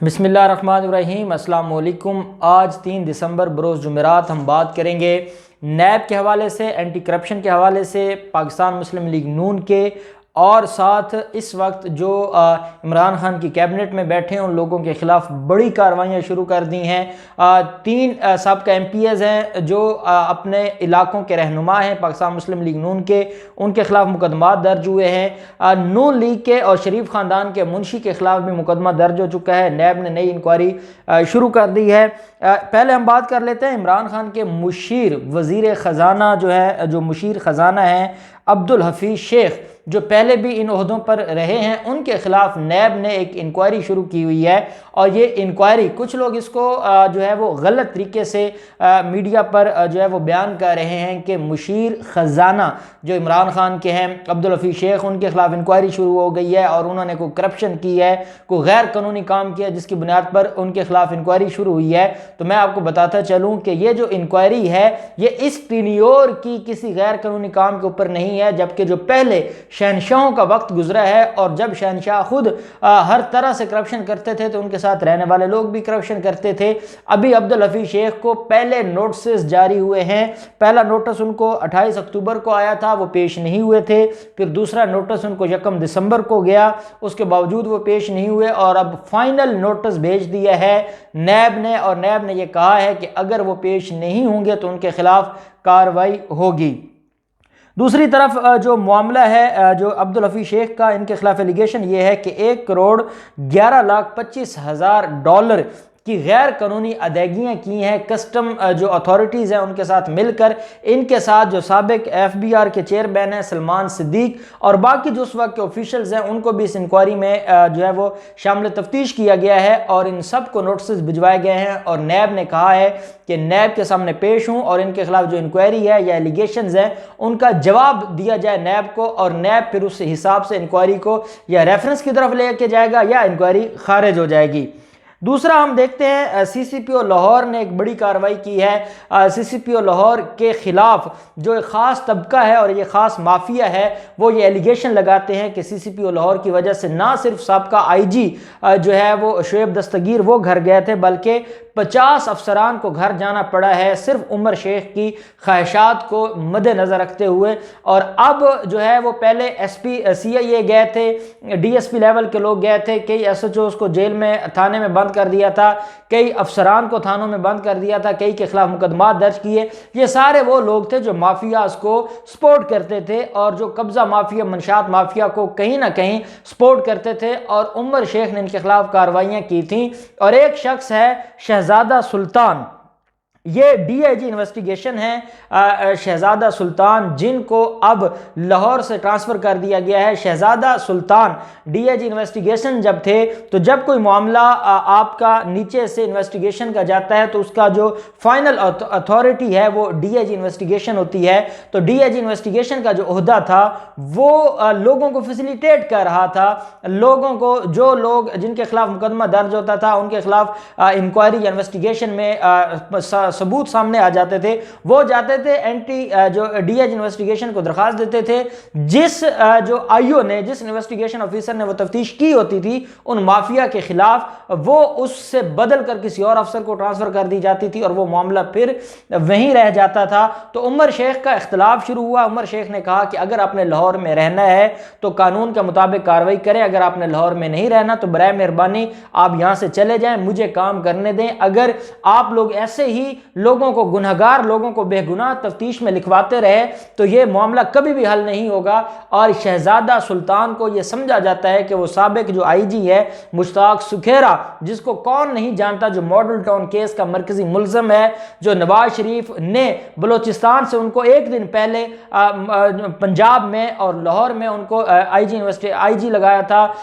बिस्मिल्लाहिर्रहमानिर्रहीम अस्सलाम वालेकुम। आज 3 दिसंबर बरोज़ जुमेरात हम बात करेंगे नैब के हवाले से, एंटी करप्शन के हवाले से, पाकिस्तान मुस्लिम लीग नून के, और साथ इस वक्त जो इमरान खान की कैबिनेट में बैठे हैं उन लोगों के ख़िलाफ़ बड़ी कार्रवाइयाँ शुरू कर दी हैं। 3 साबिक़ा MPs हैं जो अपने इलाकों के रहनुमा हैं पाकिस्तान मुस्लिम लीग नून के, उनके ख़िलाफ़ मुकदमा दर्ज हुए हैं। नून लीग के और शरीफ ख़ानदान के मुंशी के ख़िलाफ़ भी मुकदमा दर्ज हो चुका है। नैब ने नई इंक्वायरी शुरू कर दी है। पहले हम बात कर लेते हैं इमरान खान के मुशीर वज़ीर ख़जाना जो है, जो मुशीर ख़जाना हैं अब्दुल हफीज़ शेख, जो पहले भी इन ओहदों पर रहे हैं, उनके ख़िलाफ़ नैब ने एक इंक्वायरी शुरू की हुई है। और ये इंक्वायरी कुछ लोग इसको जो है वो गलत तरीके से मीडिया पर जो है वो बयान कर रहे हैं कि मुशीर ख़जाना जो इमरान खान के हैं अब्दुल हफीज़ शेख, उनके ख़िलाफ़ इंक्वायरी शुरू हो गई है और उन्होंने कोई करप्शन की है, कोई गैर कानूनी काम किया जिसकी बुनियाद पर उनके ख़िलाफ़ इंक्वायरी शुरू हुई है। तो मैं आपको बताता चलूँ कि ये जो इंक्वायरी है ये इस टीनियोर की किसी गैर कानूनी काम के ऊपर नहीं है, जबकि जो पहले शहनशाहों का वक्त गुजरा है और जब शहनशाह खुद हर तरह से करप्शन करते थे तो उनके साथ रहने वाले लोग भी करप्शन करते थे। अभी अब्दुल हफीज़ शेख को पहले नोटिस जारी हुए हैं। पहला नोटिस उनको 28 अक्टूबर को आया था, वो पेश नहीं हुए थे। फिर दूसरा नोटिस उनको 1 दिसंबर को गया, उसके बावजूद वो पेश नहीं हुए और अब फाइनल नोटिस भेज दिया है नैब ने। और नैब ने यह कहा है कि अगर वो पेश नहीं होंगे तो उनके खिलाफ कार्रवाई होगी। दूसरी तरफ जो मामला है जो अब्दुल हफीज़ शेख का, इनके खिलाफ एलिगेशन ये है कि $1,11,25,000 की गैर कानूनी अदायगियाँ की हैं कस्टम जो अथॉरिटीज़ हैं उनके साथ मिलकर। इनके साथ जो साबिक FBR के चेयरमैन हैं सलमान सिद्दीक और बाकी जो उस वक्त के ऑफिशल्स हैं उनको भी इस इंक्वायरी में जो है वो शामिल तफ्तीश किया गया है और इन सब को नोटिस भिजवाए गए हैं। और नैब ने कहा है कि नैब के सामने पेश हूँ और इनके खिलाफ जो इंक्वायरी है या एलिगेशंस हैं उनका जवाब दिया जाए नैब को, और नैब फिर उस हिसाब से इंक्वायरी को या रेफरेंस की तरफ लेके जाएगा या इंक्वायरी खारिज हो जाएगी। दूसरा हम देखते हैं CCPO लाहौर ने एक बड़ी कार्रवाई की है। CCPO लाहौर के ख़िलाफ़ जो एक ख़ास तबका है और ये ख़ास माफिया है वो ये एलिगेशन लगाते हैं कि CCPO लाहौर की वजह से ना सिर्फ साबिक़ा IG जो है वो शुएब दस्तगीर वो घर गए थे, बल्कि 50 अफसरान को घर जाना पड़ा है सिर्फ उमर शेख की ख्वाहिशात को मद्देनज़र रखते हुए। और अब जो है वो पहले SP CIA गए थे, DSP लेवल के लोग गए थे, कई SHOs को जेल में थाने में बंद कर दिया था, कई अफसरान को थानों में बंद कर दिया था, कई के खिलाफ मुकदमा दर्ज किए। ये सारे वो लोग थे जो माफियाज को सपोर्ट करते थे और जो कब्जा माफिया, मंशात माफिया को कहीं ना कहीं सपोर्ट करते थे। और उमर शेख ने इनके खिलाफ कार्रवाइयाँ की थी। और एक शख्स है शहजादा सुल्तान, ये DIG इन्वेस्टिगेशन है शहजादा सुल्तान, जिनको अब लाहौर से ट्रांसफ़र कर दिया गया है। शहजादा सुल्तान DIG इन्वेस्टिगेशन जब थे तो जब कोई मामला आपका नीचे से इन्वेस्टिगेशन का जाता है तो उसका जो फाइनल अथॉरिटी है वो DIG इन्वेस्टिगेशन होती है। तो DIG इन्वेस्टिगेशन का जो ओहदा था वो लोगों को फैसिलिटेट कर रहा था, लोगों को, जो लोग जिनके खिलाफ मुकदमा दर्ज होता था उनके खिलाफ इंक्वायरी या इन्वेस्टिगेशन में सबूत सामने आ जाते थे, वो जाते थे एंटी जो DIG इन्वेस्टिगेशन को दरखास्त देते थे। जिस जो IO ने, जिस इन्वेस्टिगेशन ऑफिसर ने वो तफ्तीश की होती थी उन माफिया के खिलाफ, वो उससे बदल कर किसी और अफसर को ट्रांसफर कर दी जाती थी और वो मामला फिर वहीं रह जाता था। तो उमर शेख का इख्तलाफ शुरू हुआ। उमर शेख ने कहा कि अगर आपने लाहौर में रहना है तो कानून के मुताबिक कार्रवाई करें, अगर आपने लाहौर में नहीं रहना तो बराए मेहरबानी आप यहां से चले जाएं, मुझे काम करने दें। अगर आप लोग ऐसे ही लोगों को, गुनहगार लोगों को बेगुनाह तफ्तीश में लिखवाते रहे तो यह मामला कभी भी हल नहीं होगा। और शहजादा सुल्तान को यह समझा जाता है कि वो साबिक जो IG है मुश्ताक सुखेरा, जिसको कौन नहीं जानता, जो मॉडल टाउन केस का मरकजी मुलजम है, जो नवाज शरीफ ने बलोचिस्तान से उनको एक दिन पहले पंजाब में और लाहौर में उनको IG लगाया था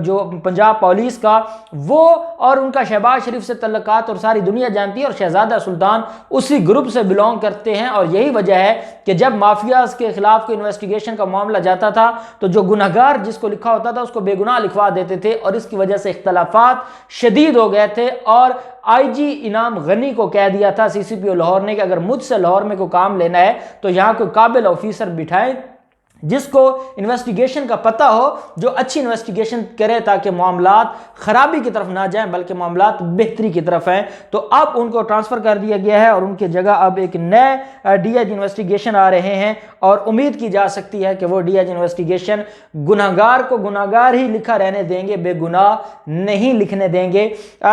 जो पंजाब पुलिस का, वो और उनका शहबाज शरीफ से तल्लुकात और सारी दुनिया जानती है। और शहजादा सुल्तान उसी ग्रुप से बिलोंग करते हैं। और यही वजह है कि जब माफियाज के खिलाफ कोई इन्वेस्टिगेशन का मामला जाता था तो जो गुनहगार जिसको लिखा होता था उसको बेगुनाह लिखवा देते थे और इसकी वजह से इख्तलाफात शदीद हो गए थे। और IG इनाम गनी को कह दिया था CCPO लाहौर ने कि अगर मुझसे लाहौर में कोई काम लेना है तो यहाँ कोई काबिल ऑफिसर बिठाएं जिसको इन्वेस्टिगेशन का पता हो, जो अच्छी इन्वेस्टिगेशन करे ताकि मामलात खराबी की तरफ ना जाएं बल्कि मामलात बेहतरी की तरफ हैं। तो अब उनको ट्रांसफ़र कर दिया गया है और उनकी जगह अब एक नए डीआईजी इन्वेस्टिगेशन आ रहे हैं और उम्मीद की जा सकती है कि वो डीआईजी इन्वेस्टिगेशन गुनाहगार को गुनाहगार ही लिखा रहने देंगे, बेगुनाह नहीं लिखने देंगे।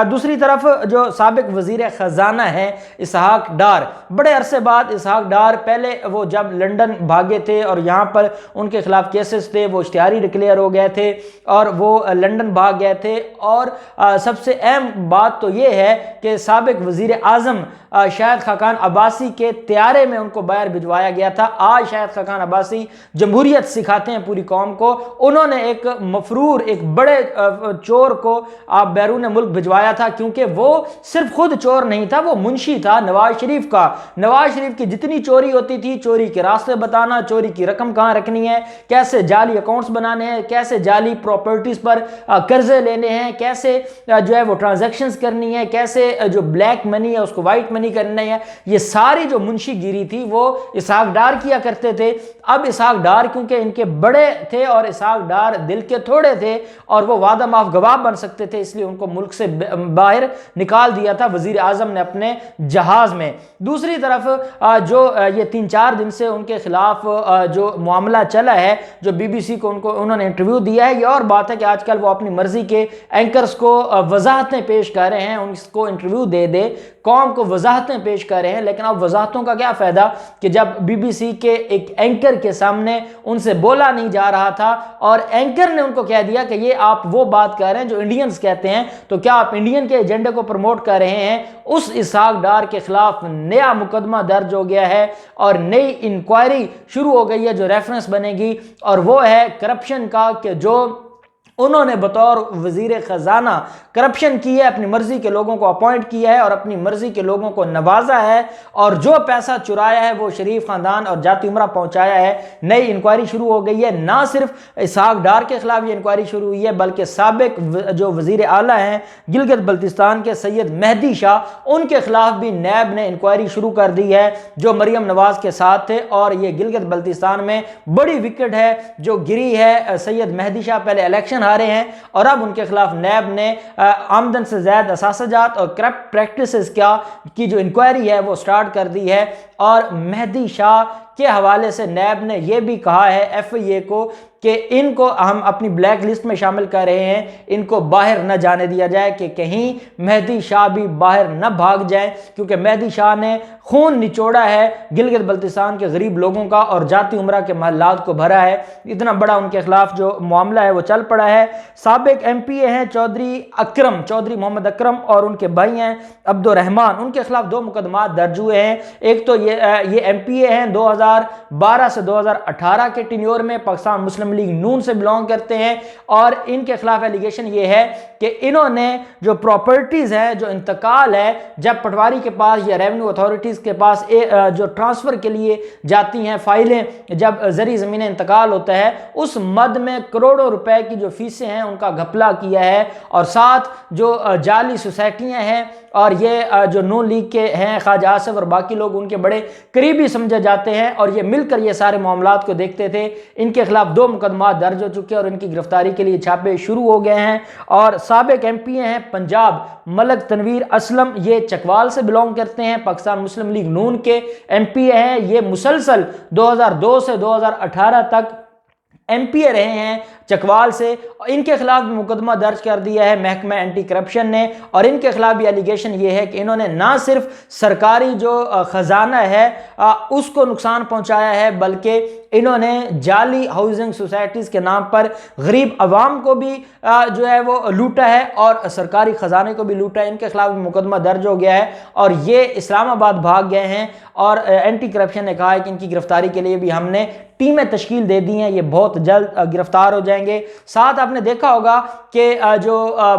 दूसरी तरफ जो साबिक वज़ीर ख़जाना है इसहाक डार, बड़े अरसे बाद इसहाक डार, पहले वो जब लंदन भागे थे और यहाँ पर उनके खिलाफ केसेस थे, वो इश्तिहारी डिक्लेयर हो गए थे और वो लंदन भाग गए थे। और सबसे अहम बात तो ये है कि साबिक वज़ीर आज़म शाहिद खाकान अब्बासी के त्यारे में उनको बाहर भिजवाया गया था। आज शाहिद खाकान अब्बासी जमहूरियत सिखाते हैं पूरी कौम को। उन्होंने एक मफरूर, एक बड़े चोर को बैरून मुल्क भिजवाया था, क्योंकि वो सिर्फ खुद चोर नहीं था, वो मुंशी था नवाज शरीफ का। नवाज शरीफ की जितनी चोरी होती थी, चोरी के रास्ते बताना, चोरी की रकम कहाँ रखनी है, कैसे जाली अकाउंट्स बनाने हैं, कैसे जाली प्रॉपर्टीज पर कर्जे लेने हैं, कैसे जो है वो ट्रांजैक्शंस करनी है, कैसे जो ब्लैक मनी है उसको वाइट मनी करनी है, ये सारी जो मुंशीगिरी थी वो इसहाक डार किया करते थे। अब इसहाक डार क्योंकि इनके बड़े थे और इसहाक डार दिल के थोड़े थे और वो वादा माफ गवाह बन सकते थे, इसलिए उनको मुल्क से बाहर निकाल दिया था वजीर आजम ने अपने जहाज में। दूसरी तरफ जो ये 3-4 दिन से उनके खिलाफ जो मामला चला है, जो बीबीसी को उन्होंने इंटरव्यू दिया है, ये और बात है कि आजकल वो अपनी मर्जी के एंकर्स को वजाहतें पेश कर रहे हैं, उनको इंटरव्यू दे दे, कौम को वजाहतें पेश कर रहे हैं। लेकिन अब वजाहतों का क्या फ़ायदा कि जब बीबीसी के एक एंकर के सामने उनसे बोला नहीं जा रहा था और एंकर ने उनको कह दिया कि ये आप वो बात कर रहे हैं जो इंडियंस कहते हैं, तो क्या आप इंडियन के एजेंडे को प्रमोट कर रहे हैं। उस इसहाक डार के खिलाफ नया मुकदमा दर्ज हो गया है और नई इंक्वायरी शुरू हो गई है जो रेफरेंस बनेगी, और वो है करप्शन का, कि जो उन्होंने बतौर वजीर ख़जाना करप्शन की है, अपनी मर्जी के लोगों को अपॉइंट किया है और अपनी मर्जी के लोगों को नवाजा है, और जो पैसा चुराया है वो शरीफ खानदान और जाती उमरा पहुंचाया है। नई इंक्वायरी शुरू हो गई है। ना सिर्फ इसहाक डार के खिलाफ ये इंक्वायरी शुरू हुई है बल्कि साबिक जो वजीर आला हैं गिलगित बल्तिस्तान के सैयद मेहदी शाह, उनके खिलाफ भी नैब ने इंक्वायरी शुरू कर दी है, जो मरियम नवाज के साथ थे। और ये गिलगित बल्तिस्तान में बड़ी विकेट है जो गिरी है। सैयद मेहदी शाह पहले इलेक्शन हारे हैं और अब उनके खिलाफ नैब ने आमदन से ज्यादा असासाजात और करप्ट प्रैक्टिसेस की जो इंक्वायरी है वो स्टार्ट कर दी है। और मेहदी शाह के हवाले से नैब ने यह भी कहा है एफआईए को कि इनको हम अपनी ब्लैक लिस्ट में शामिल कर रहे हैं, इनको बाहर न जाने दिया जाए कि कहीं मेहदी शाह भी बाहर न भाग जाए, क्योंकि मेहदी शाह ने खून निचोड़ा है गिलगित बल्तिस्तान के गरीब लोगों का और जाती उमरा के महल्लात को भरा है। इतना बड़ा उनके खिलाफ जो मामला है वो चल पड़ा है। साबिक एमपीए हैं चौधरी मोहम्मद अकरम और उनके भाई हैं अब्दुर्रहमान, उनके खिलाफ 2 मुकदमा दर्ज हुए हैं। एक तो ये एमपीए हैं 2012 से 2018 के टेन्योर में, पाकिस्तान मुस्लिम लीग नून से बिलोंग करते हैं, और इनके खिलाफ एलिगेशन ये है कि इन्होंने जो प्रॉपर्टीज है, जो इंतकाल है, जब पटवारी के पास या रेवेन्यू अथॉरिटीज के पास जो ट्रांसफर के लिए जाती हैं फाइलें, जब जरी ज़मीनें इंतकाल होता है, उस मद में करोड़ों रुपए की जो फीसें हैं उनका घपला किया है। और साथ जो जाली सोसाइटियां हैं, और ये जो नून लीग के हैं ख्वाजा आसिफ और बाकी लोग उनके बड़े करीबी समझे जाते हैं, और ये मिलकर ये सारे मामलात को देखते थे। इनके खिलाफ 2 मुकदमा दर्ज हो चुके हैं और इनकी गिरफ्तारी के लिए छापे शुरू हो गए हैं। और साबिक एमपीए हैं पंजाब मलक तनवीर असलम, ये चकवाल से बिलोंग करते हैं, पाकिस्तान मुस्लिम लीग नून के एमपीए हैं। ये मुसलसल 2002 से 2018 तक एमपीए रहे हैं चकवाल से। इनके खिलाफ भी मुकदमा दर्ज कर दिया है महकमा एंटी करप्शन ने, और इनके खिलाफ भी एलिगेशन ये है कि इन्होंने ना सिर्फ सरकारी जो खजाना है उसको नुकसान पहुंचाया है, बल्कि इन्होंने जाली हाउसिंग सोसाइटीज़ के नाम पर गरीब अवाम को भी जो है वो लूटा है और सरकारी खजाने को भी लूटा है। इनके खिलाफ भी मुकदमा दर्ज हो गया है और ये इस्लामाबाद भाग गए हैं, और एंटी करप्शन ने कहा है कि इनकी गिरफ्तारी के लिए भी हमने टीमें तश्कील दे दी हैं, ये बहुत जल्द गिरफ्तार हो जाएंगे। साथ आपने देखा होगा कि जो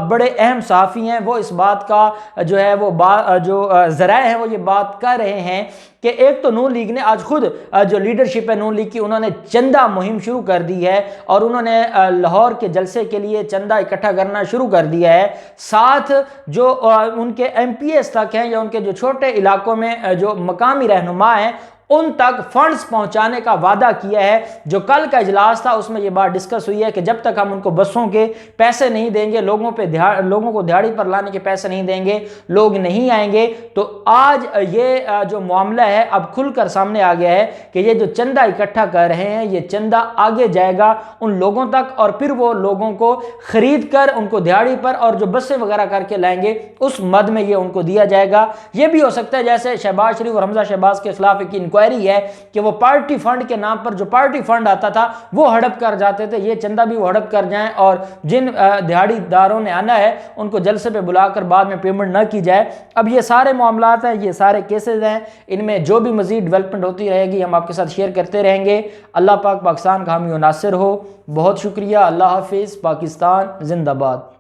बड़े अहम सहाफ़ी हैं वो इस बात का जो है वो जो ज़राए हैं वो ये बात कर रहे हैं कि एक तो नून लीग ने आज खुद जो लीडरशिप है नून लीग की, उन्होंने चंदा मुहिम शुरू कर दी है और उन्होंने लाहौर के जलसे के लिए चंदा इकट्ठा करना शुरू कर दिया है। साथ जो उनके एमपीएस तक हैं या उनके जो छोटे इलाकों में जो मकामी रहनुमा हैं उन तक फंड्स पहुंचाने का वादा किया है। जो कल का इजलास था उसमें यह बात डिस्कस हुई है कि जब तक हम उनको बसों के पैसे नहीं देंगे, लोगों को दिहाड़ी पर लाने के पैसे नहीं देंगे, लोग नहीं आएंगे। तो आज ये जो मामला है अब खुलकर सामने आ गया है कि ये जो चंदा इकट्ठा कर रहे हैं, ये चंदा आगे जाएगा उन लोगों तक और फिर वो लोगों को खरीद कर उनको दिहाड़ी पर और जो बसें वगैरह करके लाएंगे उस मद में ये उनको दिया जाएगा। ये भी हो सकता है जैसे शहबाज शरीफ और हमजा शहबाज के खिलाफ एक इंक्वायरी है कि वो पार्टी फंड के नाम पर जो पार्टी फंड आता था वो हड़प कर जाते थे, ये चंदा भी वो हड़प कर जाएं और जिन दिहाड़ीदारों ने आना है उनको जलसे पे बुलाकर बाद में पेमेंट न की जाए। अब ये सारे मामलात हैं, ये सारे केसेस हैं, इनमें जो भी मजीद डेवलपमेंट होती रहेगी हम आपके साथ शेयर करते रहेंगे। अल्लाह पाक पाकिस्तान का हामी नासिर हो। बहुत शुक्रिया। अल्लाह हाफिज़। पाकिस्तान जिंदाबाद।